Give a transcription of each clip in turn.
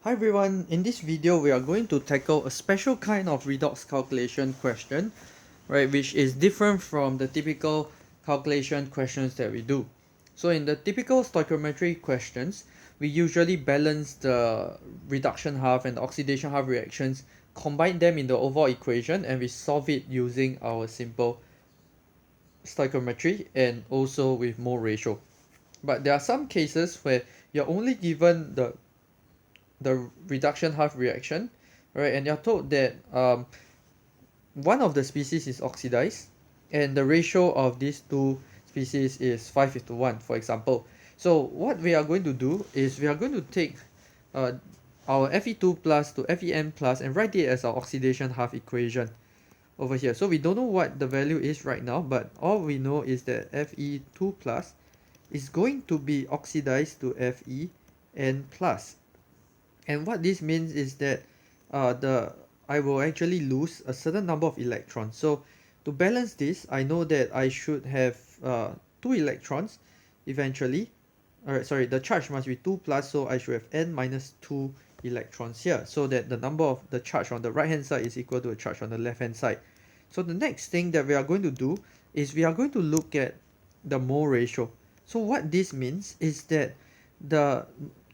Hi everyone, in this video we are going to tackle a special kind of redox calculation question, right, which is different from the typical calculation questions that we do. So in the typical stoichiometry questions, we usually balance the reduction half and the oxidation half reactions, combine them in the overall equation, and we solve it using our simple stoichiometry and also with mole ratio. But there are some cases where you're only given the reduction half reaction, right? And you're told that one of the species is oxidized, and the ratio of these two species is 5:1, for example. So what we are going to do is we are going to take uh, our Fe2 plus to Fen plus and write it as our oxidation half equation over here. So we don't know what the value is right now, but all we know is that Fe2 plus is going to be oxidized to Fen plus. And what this means is that I will actually lose a certain number of electrons. So to balance this, I know that I should have two electrons eventually. Alright, sorry, the charge must be 2 plus, so I should have n minus 2 electrons here, so that the number of the charge on the right hand side is equal to the charge on the left hand side. So the next thing that we are going to do is we are going to look at the mole ratio. So what this means is that the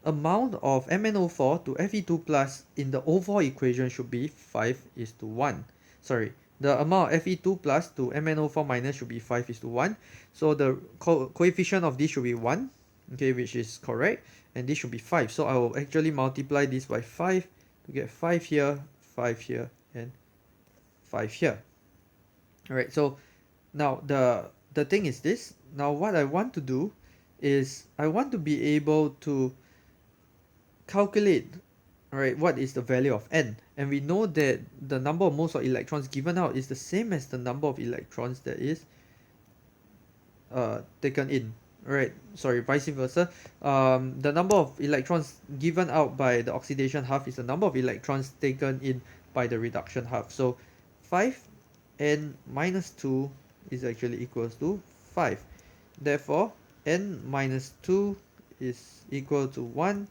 amount of MnO4 to Fe2 plus in the overall equation should be 5:1. Sorry, the amount of Fe2 plus to MnO4 minus should be 5:1. So the coefficient of this should be 1, okay, which is correct, and this should be 5. So I will actually multiply this by 5 to get 5 here, 5 here, and 5 here. Alright, so now the thing is this. Now what I want to do is I want to be able to calculate, right, what is the value of n, and we know that the number of moles of electrons given out is the same as the number of electrons that is taken in, right? Sorry, vice versa. The number of electrons given out by the oxidation half is the number of electrons taken in by the reduction half. So 5n minus 2 is actually equals to 5. Therefore n minus 2 is equal to 1,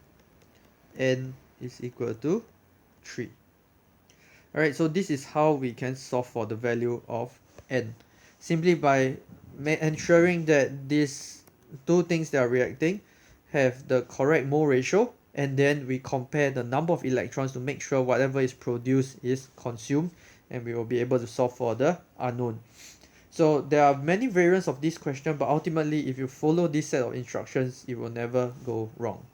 n is equal to 3. Alright, so this is how we can solve for the value of n. Simply by ensuring that these two things that are reacting have the correct mole ratio, and then we compare the number of electrons to make sure whatever is produced is consumed, and we will be able to solve for the unknown. So there are many variants of this question, but ultimately if you follow this set of instructions, it will never go wrong.